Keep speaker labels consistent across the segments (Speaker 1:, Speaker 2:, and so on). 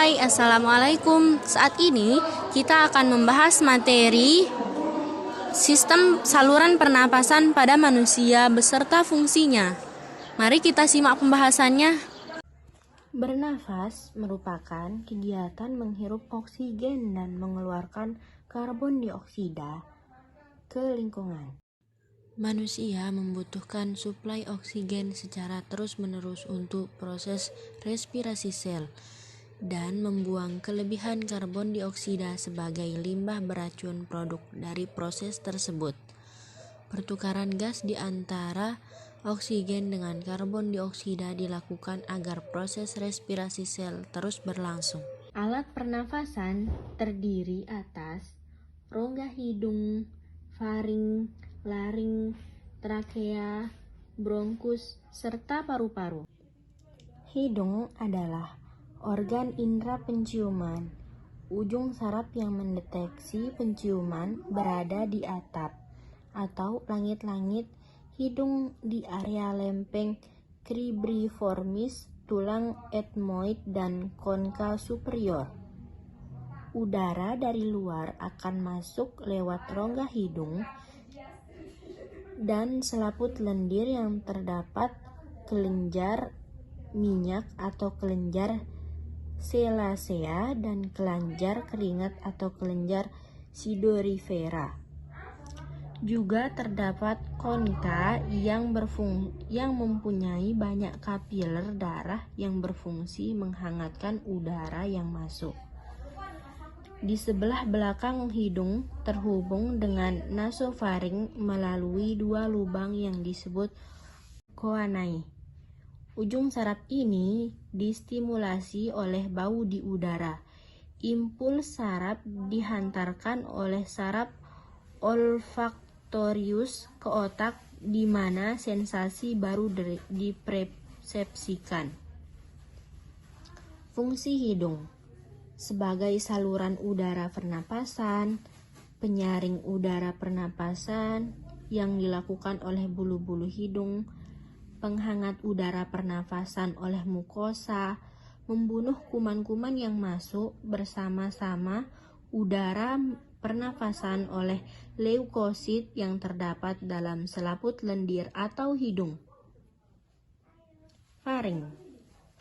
Speaker 1: Hai, Assalamualaikum. Saat ini kita akan membahas materi sistem saluran pernapasan pada manusia beserta fungsinya. Mari kita simak pembahasannya.
Speaker 2: Bernafas merupakan kegiatan menghirup oksigen dan mengeluarkan karbon dioksida ke lingkungan.
Speaker 3: Manusia membutuhkan suplai oksigen secara terus-menerus untuk proses respirasi sel dan membuang kelebihan karbon dioksida sebagai limbah beracun produk dari proses tersebut. Pertukaran gas di antara oksigen dengan karbon dioksida dilakukan agar proses respirasi sel terus berlangsung.
Speaker 2: Alat pernafasan terdiri atas rongga hidung, faring, laring, trakea, bronkus, serta paru-paru. Hidung adalah organ indera penciuman. Ujung saraf yang mendeteksi penciuman berada di atap atau langit-langit hidung di area lempeng cribriformis, tulang ethmoid, dan konka superior. Udara dari luar akan masuk lewat rongga hidung dan selaput lendir yang terdapat kelenjar minyak atau kelenjar sebacea dan kelenjar keringat atau kelenjar sidorifera. Juga terdapat konka yang mempunyai banyak kapiler darah yang berfungsi menghangatkan udara yang masuk. Di sebelah belakang hidung terhubung dengan nasofaring melalui dua lubang yang disebut choanae. Ujung saraf ini distimulasi oleh bau di udara. Impuls saraf dihantarkan oleh saraf olfaktorius ke otak di mana sensasi baru dipersepsikan. Fungsi hidung sebagai saluran udara pernapasan, penyaring udara pernapasan yang dilakukan oleh bulu-bulu hidung, penghangat udara pernafasan oleh mukosa, membunuh kuman-kuman yang masuk bersama-sama udara pernafasan oleh leukosit yang terdapat dalam selaput lendir atau hidung. Faring.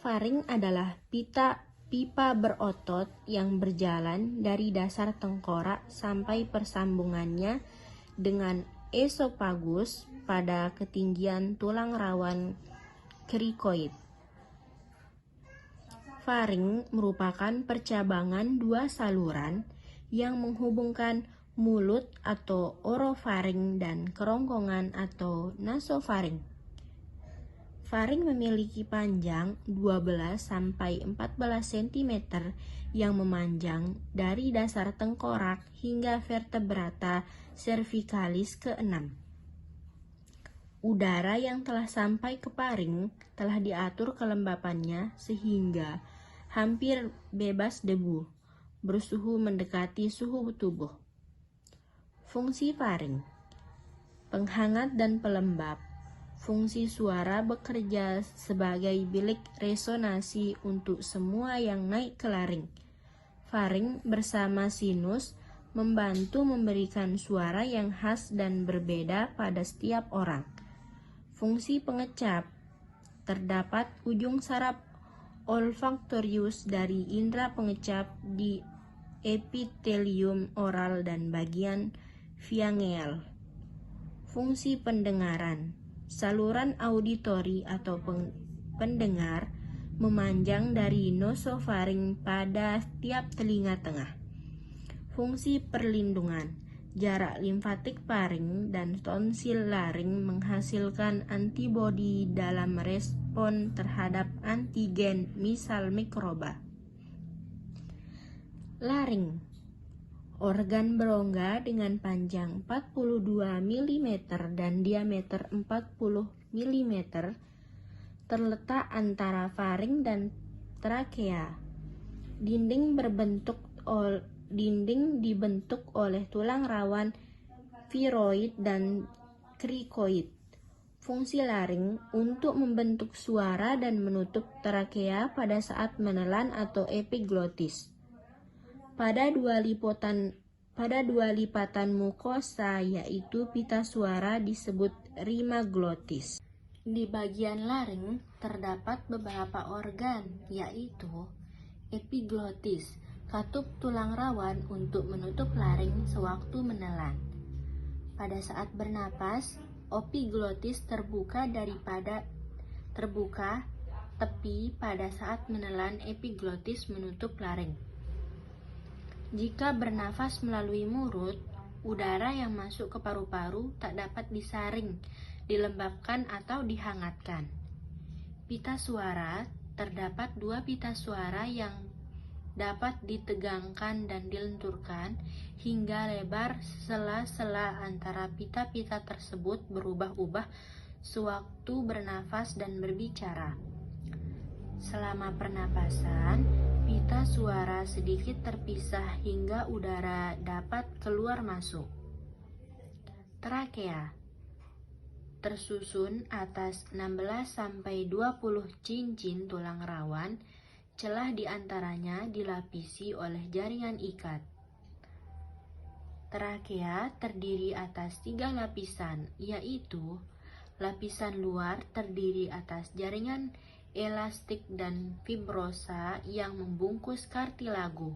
Speaker 2: Faring adalah pipa berotot yang berjalan dari dasar tengkorak sampai persambungannya dengan esofagus pada ketinggian tulang rawan krikoid. Faring merupakan percabangan dua saluran yang menghubungkan mulut atau orofaring dan kerongkongan atau nasofaring. Faring memiliki panjang 12-14 cm yang memanjang dari dasar tengkorak hingga vertebrata cervicalis ke-6. Udara yang telah sampai ke faring telah diatur kelembapannya sehingga hampir bebas debu, bersuhu mendekati suhu tubuh. Fungsi faring: penghangat dan pelembab. Fungsi suara bekerja sebagai bilik resonansi untuk semua yang naik ke laring. Faring bersama sinus membantu memberikan suara yang khas dan berbeda pada setiap orang. Fungsi pengecap: terdapat ujung saraf olfaktorius dari indera pengecap di epitelium oral dan bagian pharyngeal. Fungsi pendengaran: saluran auditori atau pendengar memanjang dari nasofaring pada tiap telinga tengah. Fungsi perlindungan: jarak limfatik faring dan tonsil laring menghasilkan antibodi dalam respon terhadap antigen, misal mikroba. Laring, organ berongga dengan panjang 42 mm dan diameter 40 mm, terletak antara faring dan trakea. Dinding dibentuk oleh tulang rawan viroid dan krikoid. Fungsi laring untuk membentuk suara dan menutup trakea pada saat menelan atau epiglotis. Pada dua lipatan mukosa yaitu pita suara disebut rima glotis.
Speaker 3: Di bagian laring terdapat beberapa organ, yaitu epiglotis, katup tulang rawan untuk menutup laring sewaktu menelan. Pada saat bernapas, opiglotis terbuka tepi pada saat menelan epiglotis menutup laring. Jika bernafas melalui mulut, udara yang masuk ke paru-paru tak dapat disaring, dilembabkan atau dihangatkan. Pita suara, terdapat dua pita suara yang dapat ditegangkan dan dilenturkan hingga lebar sela-sela antara pita-pita tersebut berubah-ubah sewaktu bernafas dan berbicara. Selama pernapasan, pita suara sedikit terpisah hingga udara dapat keluar masuk. Trakea tersusun atas 16-20 cincin tulang rawan, celah di antaranya dilapisi oleh jaringan ikat. Trakea terdiri atas 3 lapisan, yaitu lapisan luar terdiri atas jaringan elastik dan fibrosa yang membungkus kartilago.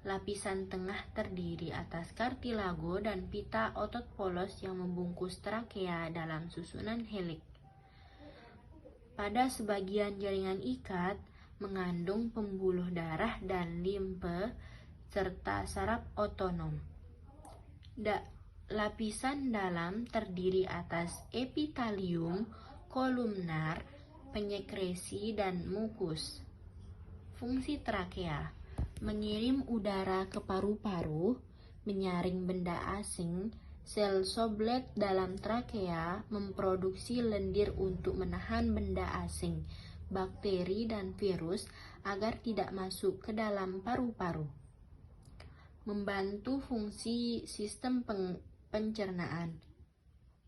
Speaker 3: Lapisan tengah terdiri atas kartilago dan pita otot polos yang membungkus trakea dalam susunan heliks. Pada sebagian jaringan ikat mengandung pembuluh darah dan limfe serta saraf otonom. Lapisan dalam terdiri atas epitelium kolumnar, penyekresi, dan mukus. Fungsi trakea: mengirim udara ke paru-paru, menyaring benda asing. Sel soblet dalam trakea memproduksi lendir untuk menahan benda asing, bakteri, dan virus agar tidak masuk ke dalam paru-paru. Membantu fungsi sistem pencernaan.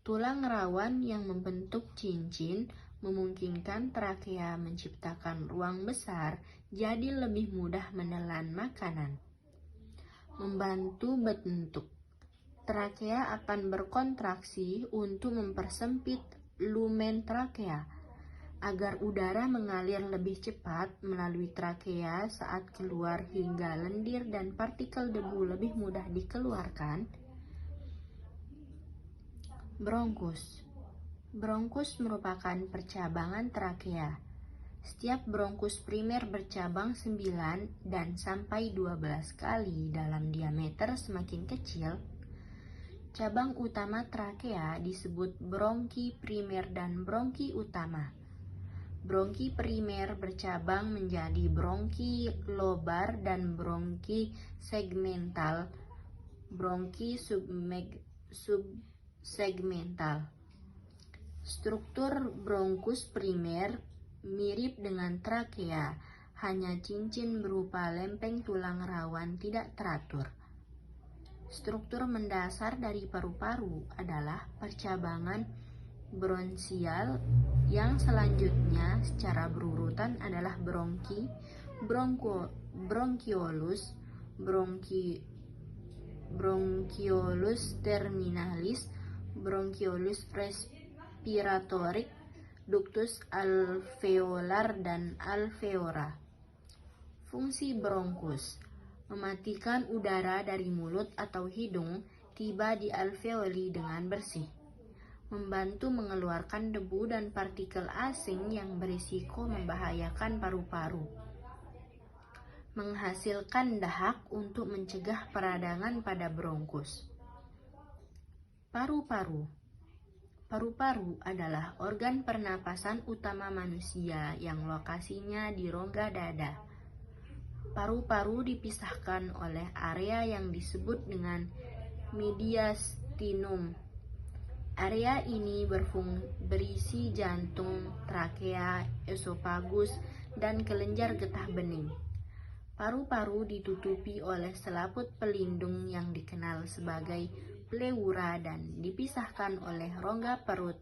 Speaker 3: Tulang rawan yang membentuk cincin memungkinkan trakea menciptakan ruang besar, jadi lebih mudah menelan makanan. Membantu bentuk. Trakea akan berkontraksi untuk mempersempit lumen trakea, agar udara mengalir lebih cepat melalui trakea saat keluar hingga lendir dan partikel debu lebih mudah dikeluarkan. Bronkus. Bronkus merupakan percabangan trakea. Setiap bronkus primer bercabang 9 dan sampai 12 kali dalam diameter semakin kecil. Cabang utama trakea disebut bronki primer dan bronki utama. Bronki primer bercabang menjadi bronki lobar dan bronki segmental, bronki subsegmental. Struktur bronkus primer mirip dengan trakea, hanya cincin berupa lempeng tulang rawan tidak teratur. Struktur mendasar dari paru-paru adalah percabangan bronsial, yang selanjutnya secara berurutan adalah bronki, bronkiolus, bronkiolus terminalis, bronkiolus respiratorik, ductus alveolar, dan alveola. Fungsi bronkus: mematikan udara dari mulut atau hidung tiba di alveoli dengan bersih, membantu mengeluarkan debu dan partikel asing yang berisiko membahayakan paru-paru, menghasilkan dahak untuk mencegah peradangan pada bronkus. Paru-paru. Paru-paru adalah organ pernapasan utama manusia yang lokasinya di rongga dada. Paru-paru dipisahkan oleh area yang disebut dengan mediastinum. Area ini berisi jantung, trakea, esofagus, dan kelenjar getah bening. Paru-paru ditutupi oleh selaput pelindung yang dikenal sebagai pleura dan dipisahkan oleh rongga perut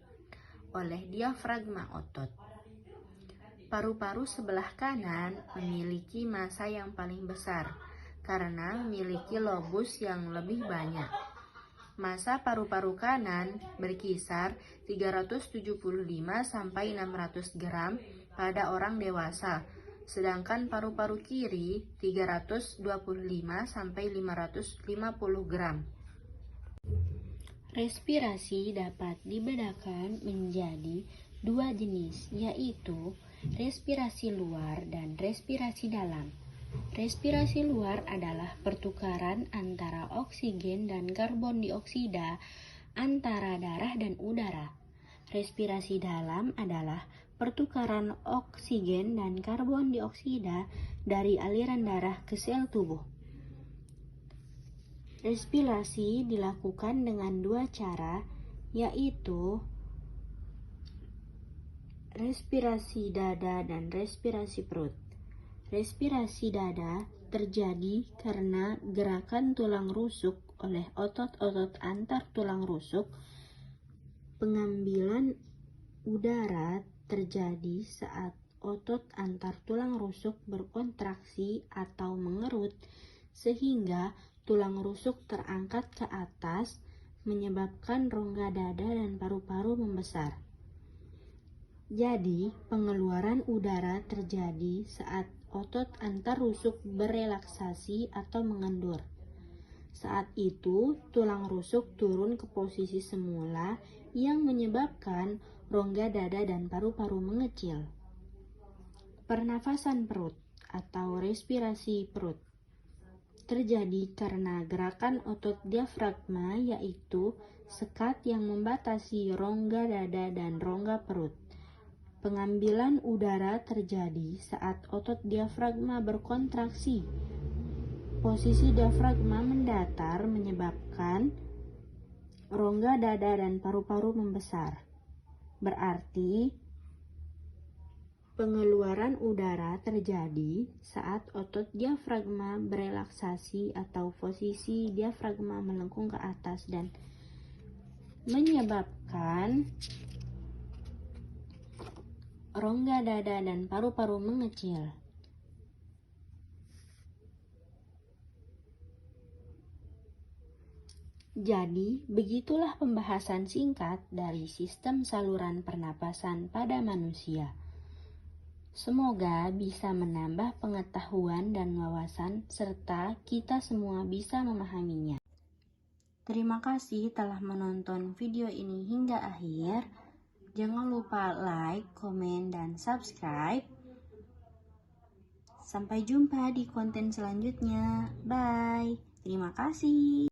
Speaker 2: oleh diafragma otot. Paru-paru sebelah kanan memiliki massa yang paling besar karena memiliki lobus yang lebih banyak. Massa paru-paru kanan berkisar 375 sampai 600 gram pada orang dewasa, sedangkan paru-paru kiri 325 sampai 550 gram.
Speaker 3: Respirasi dapat dibedakan menjadi dua jenis, yaitu respirasi luar dan respirasi dalam. Respirasi luar adalah pertukaran antara oksigen dan karbon dioksida antara darah dan udara. Respirasi dalam adalah pertukaran oksigen dan karbon dioksida dari aliran darah ke sel tubuh. Respirasi dilakukan dengan dua cara, yaitu respirasi dada dan respirasi perut. Respirasi dada terjadi karena gerakan tulang rusuk oleh otot-otot antar tulang rusuk. Pengambilan udara terjadi saat otot antar tulang rusuk berkontraksi atau mengerut, sehingga tulang rusuk terangkat ke atas, menyebabkan rongga dada dan paru-paru membesar. Jadi, pengeluaran udara terjadi saat otot antar rusuk berelaksasi atau mengendur. Saat itu, tulang rusuk turun ke posisi semula yang menyebabkan rongga dada dan paru-paru mengecil. Pernafasan perut atau respirasi perut terjadi karena gerakan otot diafragma, yaitu sekat yang membatasi rongga dada dan rongga perut. Pengambilan udara terjadi saat otot diafragma berkontraksi. Posisi diafragma mendatar menyebabkan rongga dada dan paru-paru membesar. Berarti pengeluaran udara terjadi saat otot diafragma berelaksasi atau posisi diafragma melengkung ke atas dan menyebabkan rongga dada dan paru-paru mengecil. Jadi, begitulah pembahasan singkat dari sistem saluran pernapasan pada manusia. Semoga bisa menambah pengetahuan dan wawasan serta kita semua bisa memahaminya.
Speaker 2: Terima kasih telah menonton video ini hingga akhir. Jangan lupa like, komen, dan subscribe. Sampai jumpa di konten selanjutnya. Bye. Terima kasih.